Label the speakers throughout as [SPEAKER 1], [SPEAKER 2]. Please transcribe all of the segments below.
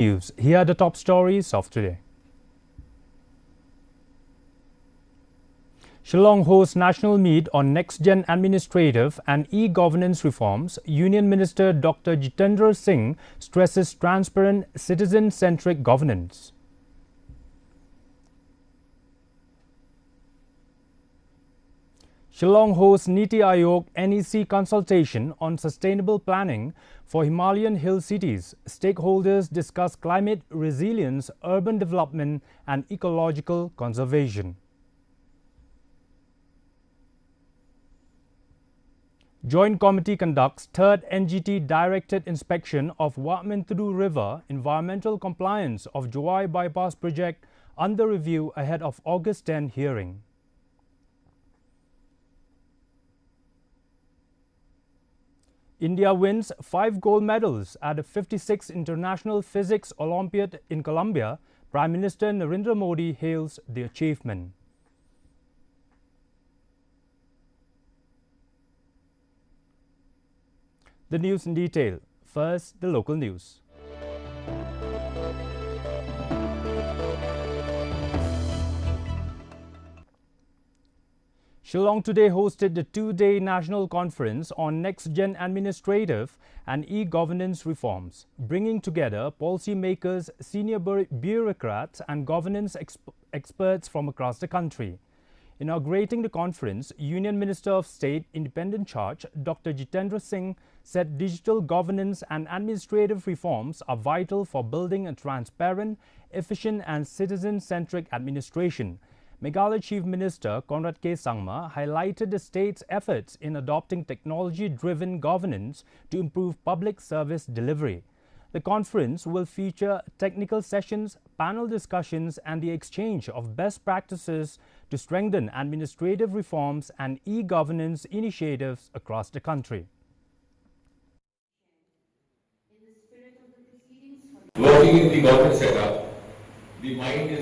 [SPEAKER 1] News. Here are the top stories of today. Shillong hosts national meet on next-gen administrative and e-governance reforms. Union Minister Dr. Jitendra Singh stresses transparent, citizen-centric governance. Shillong hosts Niti Aayog NEC consultation on sustainable planning for Himalayan hill cities. Stakeholders discuss climate resilience, urban development and ecological conservation. Joint Committee conducts third NGT directed inspection of Watmintudu River environmental compliance of Jowai Bypass project under review ahead of August 10 hearing. India wins 5 gold medals at the 56th International Physics Olympiad in Colombia. Prime Minister Narendra Modi hails the achievement. The news in detail. First, the local news. Shillong today hosted the two-day national conference on next-gen administrative and e-governance reforms, bringing together policymakers, senior bureaucrats and governance experts from across the country. Inaugurating the conference, Union Minister of State Independent Charge Dr. Jitendra Singh said digital governance and administrative reforms are vital for building a transparent, efficient and citizen-centric administration. Meghalaya Chief Minister Conrad K. Sangma highlighted the state's efforts in adopting technology-driven governance to improve public service delivery. The conference will feature technical sessions, panel discussions and the exchange of best practices to strengthen administrative reforms and e-governance initiatives across the country.
[SPEAKER 2] Working in the government setup, the mind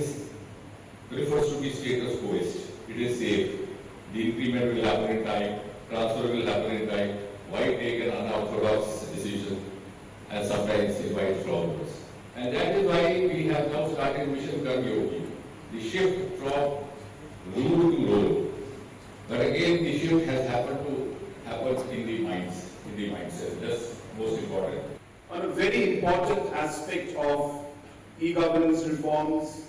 [SPEAKER 2] refers to be status quo-ist. It is safe. The increment will happen in time, transfer will happen in time. Why take an unorthodox decision and sometimes invite problems? And that is why we have now started Mission Karmyogi, the shift from rule to role. But again, the shift has happened in the mindset. That's most important.
[SPEAKER 3] On a very important aspect of e-governance reforms,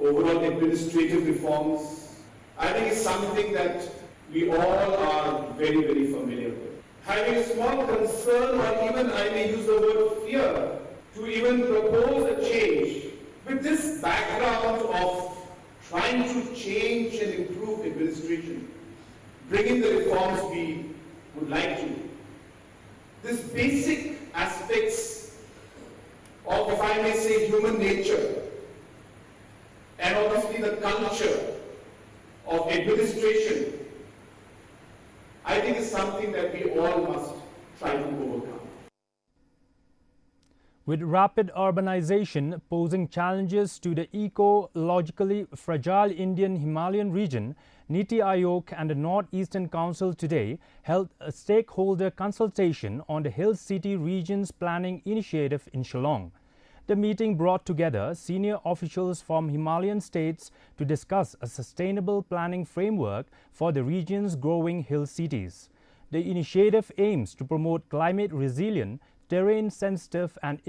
[SPEAKER 3] overall administrative reforms, I think it's something that we all are very, very familiar with. Having a small concern or even I may use the word fear to even propose a change with this background of trying to change and improve administration, bringing the reforms we would like to. These basic aspects of, if I may say, human nature, and obviously the culture of administration, I think is something that we all must try to overcome.
[SPEAKER 1] With rapid urbanization posing challenges to the ecologically fragile Indian Himalayan region, Niti Aayog and the North-Eastern Council today held a stakeholder consultation on the Hill City Region's Planning Initiative in Shillong. The meeting brought together senior officials from Himalayan states to discuss a sustainable planning framework for the region's growing hill cities. The initiative aims to promote climate-resilient, terrain-sensitive and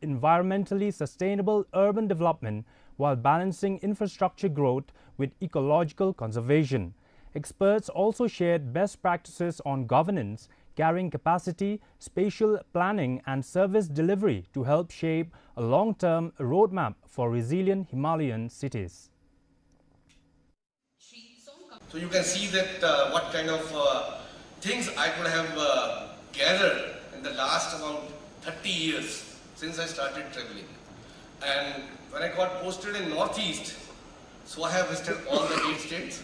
[SPEAKER 1] environmentally sustainable urban development while balancing infrastructure growth with ecological conservation. Experts also shared best practices on governance, carrying capacity, spatial planning and service delivery to help shape a long-term roadmap for resilient Himalayan cities.
[SPEAKER 4] So you can see that what kind of things I could have gathered in the last about 30 years since I started traveling. And when I got posted in Northeast, so I have visited all the 8 states.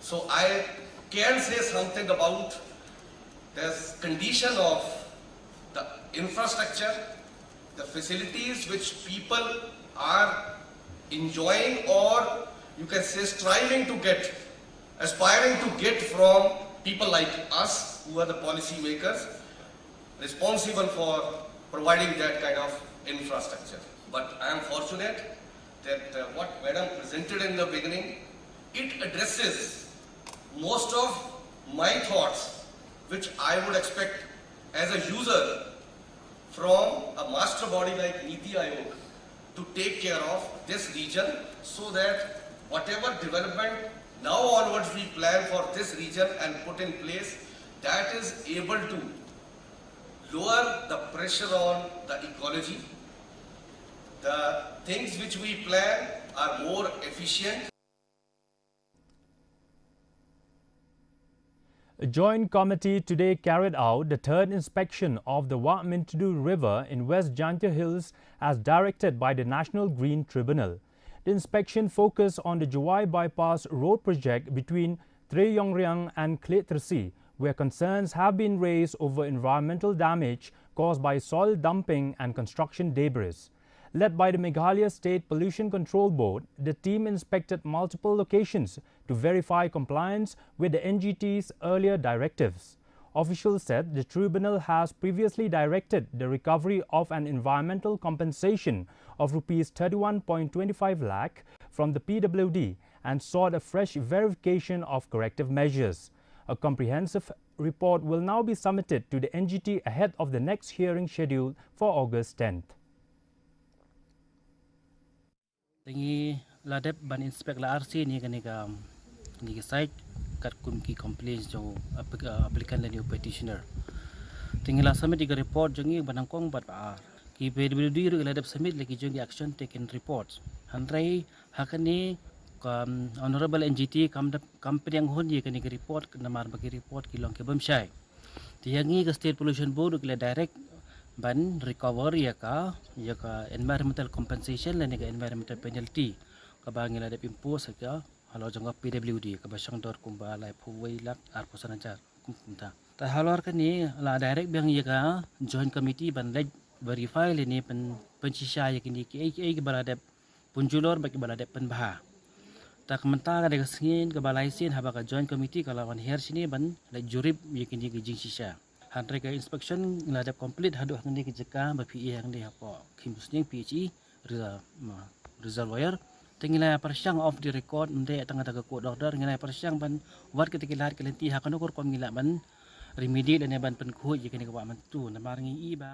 [SPEAKER 4] So I can say something about the condition of the infrastructure, the facilities which people are enjoying or you can say striving to get, aspiring to get from people like us who are the policy makers responsible for providing that kind of infrastructure. But I am fortunate that what Madam presented in the beginning, it addresses most of my thoughts which I would expect as a user from a master body like Niti Aayog to take care of this region, so that whatever development now onwards we plan for this region and put in place, that is able to lower the pressure on the ecology. The things which we plan are more efficient.
[SPEAKER 1] A joint committee today carried out the third inspection of the Wat Mintudu River in West Jantia Hills as directed by the National Green Tribunal. The inspection focused on the Juwai Bypass road project between Tre Yongriang and Kletrasi, where concerns have been raised over environmental damage caused by soil dumping and construction debris. Led by the Meghalaya State Pollution Control Board, the team inspected multiple locations to verify compliance with the NGT's earlier directives. Officials said the tribunal has previously directed the recovery of an environmental compensation of Rs 31.25 lakh from the PWD and sought a fresh verification of corrective measures. A comprehensive report will now be submitted to the NGT ahead of the next hearing scheduled for August 10th.
[SPEAKER 5] Tingi ladep ban inspect la RC ni ni site kat kum ki complaints jo applicant dan petitioner. Tingi la submit di report jongi banangkong bat ba ki PWD ru ladep submit lagi jongi action taken reports. Handrai hakani honorable NGT company yang hon ye kani report namar bagi report ki long ke bamshai. Tiyangi ke state pollution board ru direct ban recovery ya ka environmental compensation dan juga environmental penalty ka bangi la dep impose ka halo jangka PWD ka basang dor kumba lai phuwei lak ar posanancar kumta ta halor ka ni la direct bang ya ka joint committee ban leg verify le ni pencisa ya kini ki ke baladep punjulor bagi baladep penbah ta kementa ka de singin ka balai sin haba ka joint committee ka lawan her sini ban leg jurib ya kini ki jing sisa handre ka inspection ladap complete hadu hangni ki jeka ba PE hangni hapo khimusning PHE reservoir tingila persyang of the record mde tanga court order ngila persyang ban wat ketika lar kelenti hakano kor kom ngila ban remedy dan ban penkhu je kini ka man tu na maringi I ba.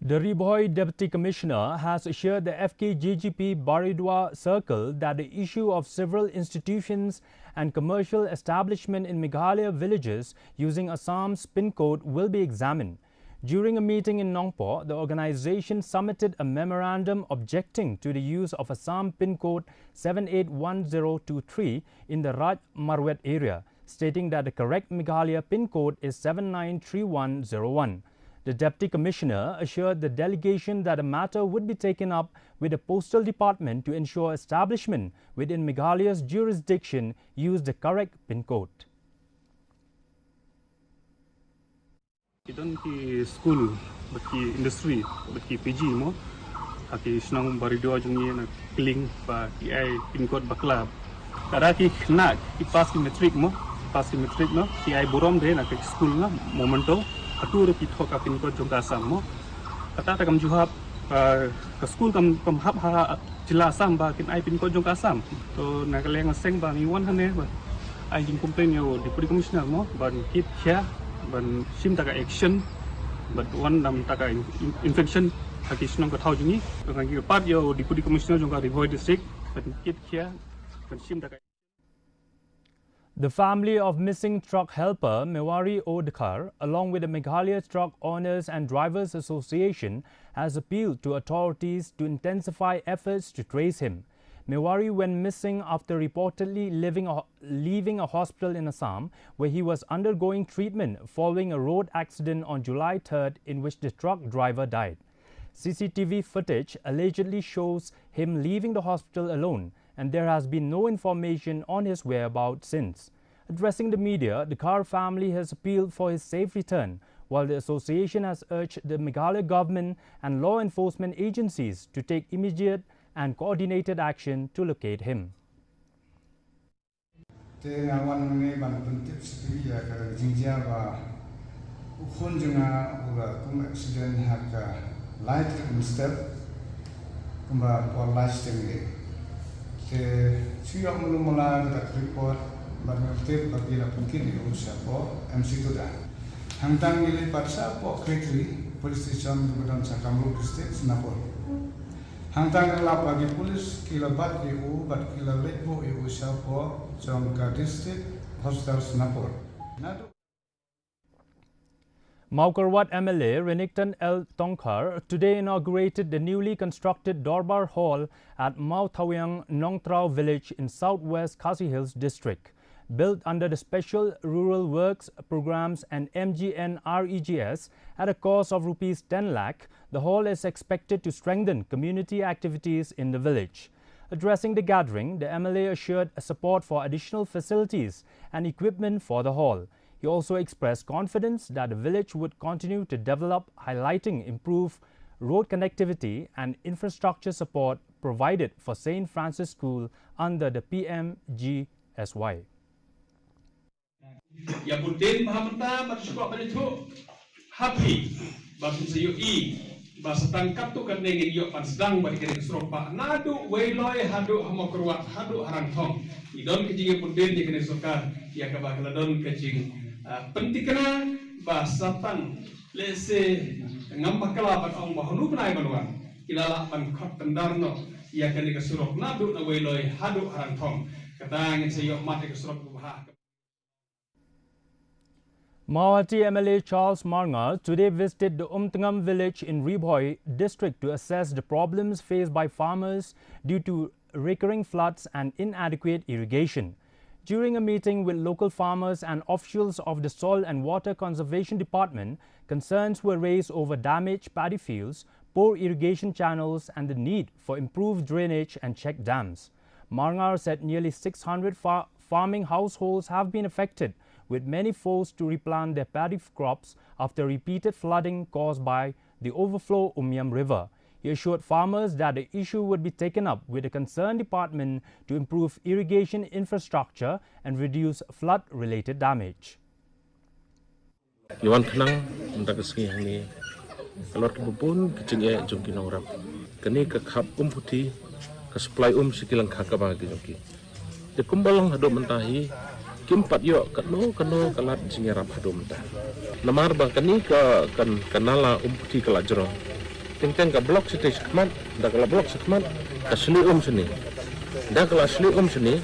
[SPEAKER 1] The Riboy Deputy Commissioner has assured the FKGGP Baridwa Circle that the issue of several institutions and commercial establishment in Meghalaya villages using Assam's PIN code will be examined. During a meeting in Nongpo, the organization submitted a memorandum objecting to the use of Assam PIN code 781023 in the Raj Marwet area, stating that the correct Meghalaya PIN code is 793101. The Deputy Commissioner assured the delegation that the matter would be taken up with the Postal Department to ensure establishment within Meghalaya's jurisdiction use the correct PIN code.
[SPEAKER 6] Kita ki school, bagi industri, bagi PG mo, aki senang baridua jungi na kling ba ki ai PIN code bakla. Kada ki nak ki pass ki metric mo, ki ai burom de na ki school na momento. Atur pitho ka PIN code jongka Assam mo kata kam juhab ka school kam hab ha jila Assam ba kin ai PIN code jongka Assam to na ka leng seng ba ni wan hane ba ai jing complain yo deputy commissioner mo ban kit kya ban sim taka action but one dam taka infection hakisnong ka thau jungi ka ki part yo deputy commissioner jongka Riboy district ban kit kya ban sim taka.
[SPEAKER 1] The family of missing truck helper Mewari Odkar, along with the Meghalaya Truck Owners and Drivers Association, has appealed to authorities to intensify efforts to trace him. Mewari went missing after reportedly leaving a hospital in Assam, where he was undergoing treatment following a road accident on July 3rd in which the truck driver died. CCTV footage allegedly shows him leaving the hospital alone, and there has been no information on his whereabouts since. Addressing the media, the Kar family has appealed for his safe return, while the association has urged the Meghalaya government and law enforcement agencies to take immediate and coordinated action to locate him.
[SPEAKER 7] Ukhunjunga uga kum accident haka light step kumba or lasting ke siya mulumula da report barngate bagila mungkin di usapo MC tu dah hangtang ini patsa po kretri police station kemudian Sakamlu district Singapore hangtang kelap bagi polis kila bat iu bat kila lepo iu usapo Jongka district hospital Singapore.
[SPEAKER 1] Maukarwat MLA Renington L. Tongkhar today inaugurated the newly constructed Dorbar Hall at Mau Thawyang Nongtrao village in southwest Khasi Hills district. Built under the Special Rural Works Programs and MGNREGS at a cost of Rs 10 lakh, the hall is expected to strengthen community activities in the village. Addressing the gathering, the MLA assured support for additional facilities and equipment for the hall. He also expressed confidence that the village would continue to develop, highlighting improved road connectivity and infrastructure support provided for St. Francis School under the PMGSY.
[SPEAKER 8] Ya putin mahamta bersyukur beritu happy basin sayu I basa tangkap tu kan dengan yo pan sedang bagi kena seropa nadu wailoi hadu hamokrwat hadu harantong idon kejing putin di kena sokar ya kabakala don kejing pentikna basa tan lese ngambakala ban ong bahunu penai banuan kilala ban khot tendarno ya kena kesurok nadu na wailoi hadu harantong kata ngin sayu mate kesurok buha.
[SPEAKER 1] Mawati MLA Charles Marnga today visited the Umtangam village in Ribhoi district to assess the problems faced by farmers due to recurring floods and inadequate irrigation. During a meeting with local farmers and officials of the Soil and Water Conservation Department, concerns were raised over damaged paddy fields, poor irrigation channels and the need for improved drainage and check dams. Marnga said nearly 600 farming households have been affected, with many forced to replant their paddy crops after repeated flooding caused by the overflow Umyam River. He assured farmers that the issue would be taken up with the concerned department to improve irrigation infrastructure and reduce flood-related damage.
[SPEAKER 9] Iwan kenang untuk kesini ini kalau kebun kecingnya jumki norap kini kekap putih ke supply sekilang kakak bagi jumki. Di kumbalang hadu mentahi kimpat yo kano kalat singerap hadu mentah. Namar bah kini ke kanala putih ke lajro. Tengteng ke blok situ sekmat, dah ke blok sekmat asli sini. Dah ke asli sini,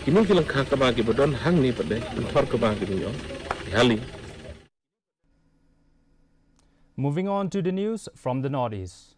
[SPEAKER 9] ini kilang kakak bagi bedon hang ni pada impor ke bagi ni yo. Hali.
[SPEAKER 1] Moving on to the news from the Northeast.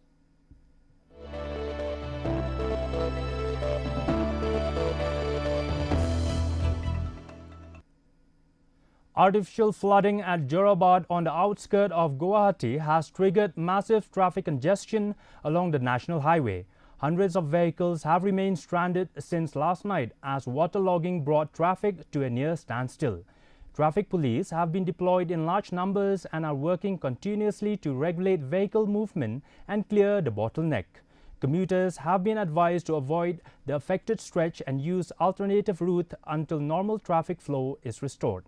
[SPEAKER 1] Artificial flooding at Jorabad on the outskirts of Guwahati has triggered massive traffic congestion along the national highway. Hundreds of vehicles have remained stranded since last night as waterlogging brought traffic to a near standstill. Traffic police have been deployed in large numbers and are working continuously to regulate vehicle movement and clear the bottleneck. Commuters have been advised to avoid the affected stretch and use alternative route until normal traffic flow is restored.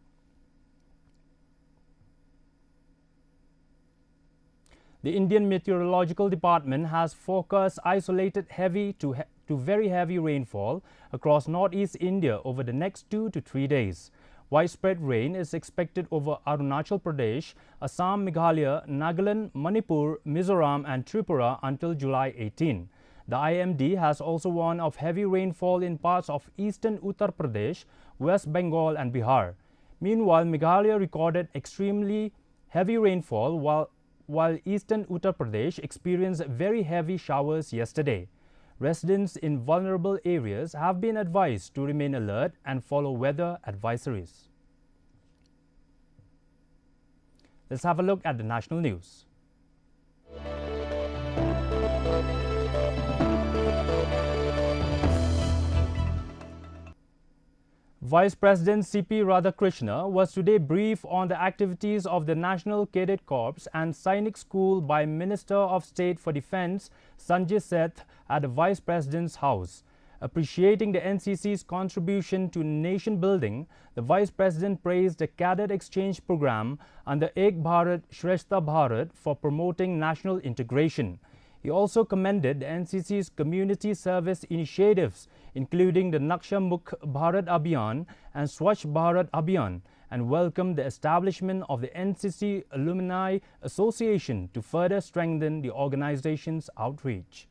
[SPEAKER 1] The Indian Meteorological Department has forecast isolated heavy to very heavy rainfall across northeast India over the next 2 to 3 days. Widespread rain is expected over Arunachal Pradesh, Assam, Meghalaya, Nagaland, Manipur, Mizoram and Tripura until July 18. The IMD has also warned of heavy rainfall in parts of eastern Uttar Pradesh, West Bengal and Bihar. Meanwhile, Meghalaya recorded extremely heavy rainfall while eastern Uttar Pradesh experienced very heavy showers yesterday. Residents in vulnerable areas have been advised to remain alert and follow weather advisories. Let's have a look at the national news. Vice President C.P. Radhakrishna was today briefed on the activities of the National Cadet Corps and Sainik School by Minister of State for Defence Sanjay Seth at the Vice President's house. Appreciating the NCC's contribution to nation building, the Vice President praised the cadet exchange program under Ek Bharat Shrestha Bharat for promoting national integration. He also commended the NCC's community service initiatives, including the Naksha Mukh Bharat Abhiyan and Swachh Bharat Abhiyan, and welcomed the establishment of the NCC Alumni Association to further strengthen the organization's outreach.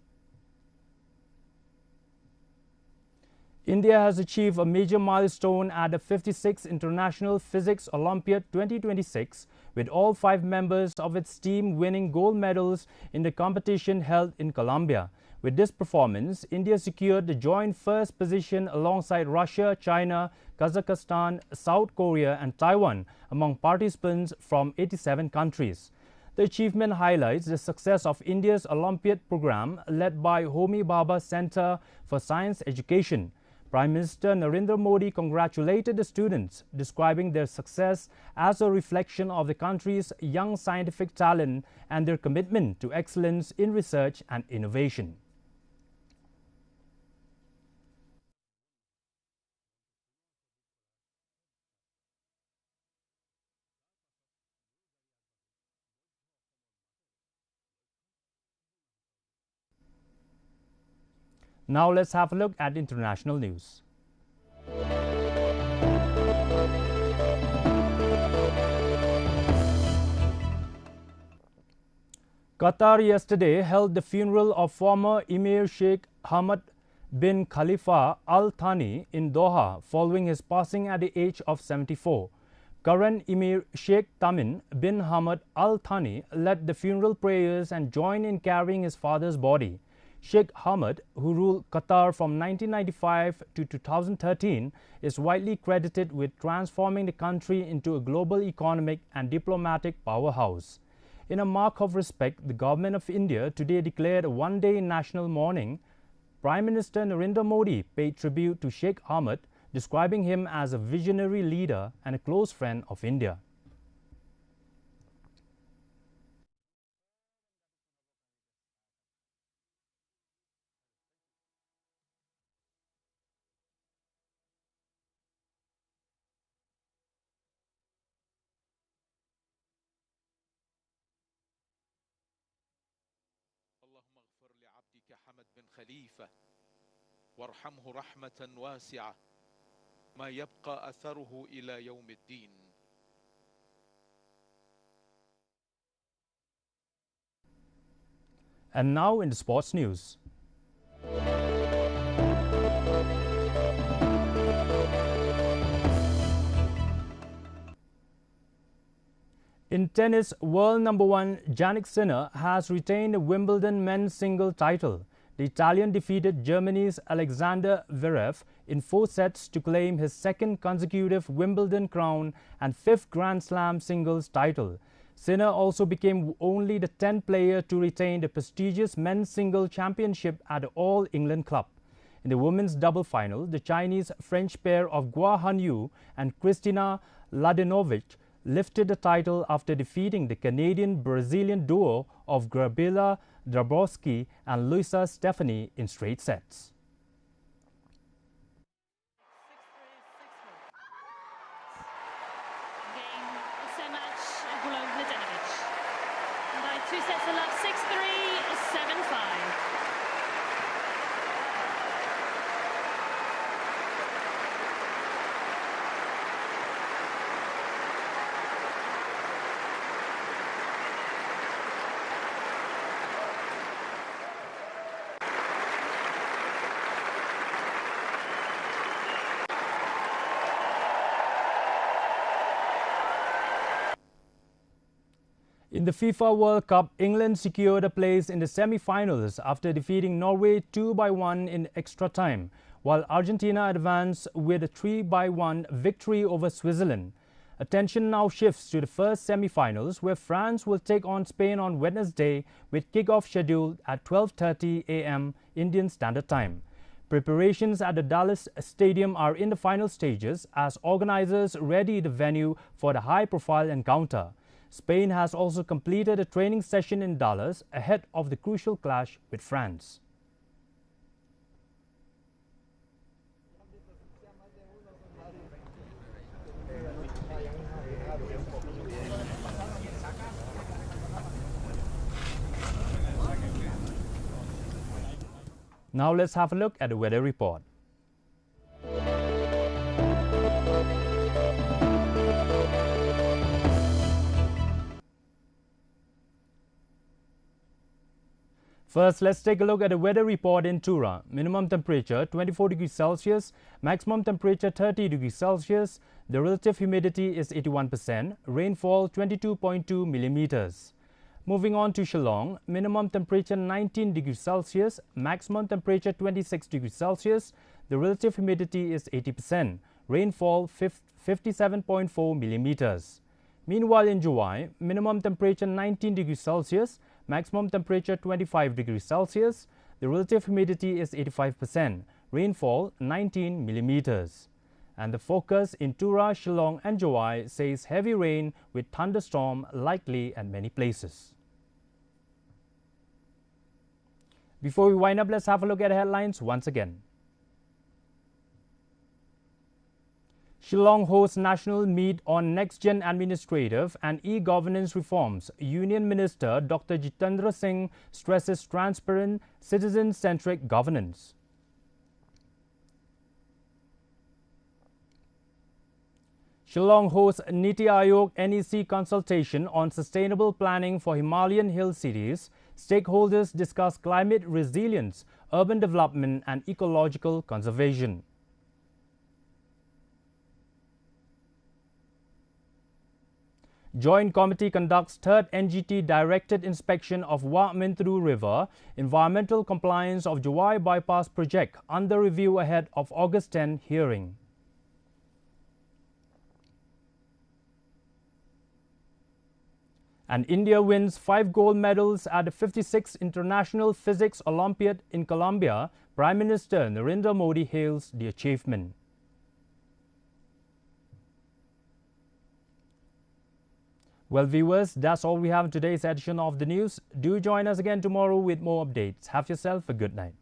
[SPEAKER 1] India has achieved a major milestone at the 56th International Physics Olympiad 2026, with all 5 members of its team winning gold medals in the competition held in Colombia. With this performance, India secured the joint first position alongside Russia, China, Kazakhstan, South Korea and Taiwan among participants from 87 countries. The achievement highlights the success of India's Olympiad program led by Homi Bhabha Centre for Science Education. Prime Minister Narendra Modi congratulated the students, describing their success as a reflection of the country's young scientific talent and their commitment to excellence in research and innovation. Now let's have a look at international news. Qatar yesterday held the funeral of former Emir Sheikh Hamad bin Khalifa Al Thani in Doha following his passing at the age of 74. Current Emir Sheikh Tamim bin Hamad Al Thani led the funeral prayers and joined in carrying his father's body. Sheikh Hamad, who ruled Qatar from 1995 to 2013, is widely credited with transforming the country into a global economic and diplomatic powerhouse. In a mark of respect, the government of India today declared a one-day national mourning. Prime Minister Narendra Modi paid tribute to Sheikh Hamad, describing him as a visionary leader and a close friend of India.
[SPEAKER 10] اللهم اغفر لعبدك حمد بن خليفة وارحمه رحمة واسعة ما يبقى أثره إلى يوم الدين.
[SPEAKER 1] And now in the sports news. In tennis, world number 1 Jannik Sinner has retained the Wimbledon men's single title. The Italian defeated Germany's Alexander Zverev in 4 sets to claim his 2nd consecutive Wimbledon crown and 5th Grand Slam singles title. Sinner also became only the 10th player to retain the prestigious men's single championship at the All England Club. In the women's double final, the Chinese-French pair of Gua Hanyu and Kristina Mladenovic lifted the title after defeating the Canadian-Brazilian duo of Gabriela Dabrowski and Luisa Stefani in straight sets.
[SPEAKER 11] Game so much Mladenovic. By 2 sets to love, 6-3, 7-5.
[SPEAKER 1] In the FIFA World Cup, England secured a place in the semi-finals after defeating Norway 2-1 in extra time, while Argentina advanced with a 3-1 victory over Switzerland. Attention now shifts to the first semi-finals, where France will take on Spain on Wednesday, with kick-off scheduled at 12:30 a.m. Indian Standard Time. Preparations at the Dallas Stadium are in the final stages as organizers ready the venue for the high-profile encounter. Spain has also completed a training session in Dallas ahead of the crucial clash with France. Now let's have a look at the weather report. First, let's take a look at the weather report in Tura. Minimum temperature 24 degrees Celsius, maximum temperature 30 degrees Celsius. The relative humidity is 81%, rainfall 22.2 millimeters. Moving on to Shillong, minimum temperature 19 degrees Celsius, maximum temperature 26 degrees Celsius. The relative humidity is 80%, rainfall 57.4 millimeters. Meanwhile in July, minimum temperature 19 degrees Celsius, maximum temperature 25 degrees Celsius. The relative humidity is 85%, rainfall 19 millimeters. And the forecast in Tura, Shillong and July says heavy rain with thunderstorm likely at many places. Before we wind up, let's have a look at headlines once again. Shillong hosts national meet on next-gen administrative and e-governance reforms. Union Minister Dr. Jitendra Singh stresses transparent, citizen-centric governance. Shillong hosts Niti Aayog NEC consultation on sustainable planning for Himalayan hill cities. Stakeholders discuss climate resilience, urban development and ecological conservation. Joint Committee conducts third NGT directed inspection of Wa Mintru River, environmental compliance of Jawai Bypass project under review ahead of August 10 hearing. And India wins 5 gold medals at the 56th International Physics Olympiad in Colombia. Prime Minister Narendra Modi hails the achievement. Well, viewers, that's all we have in today's edition of the news. Do join us again tomorrow with more updates. Have yourself a good night.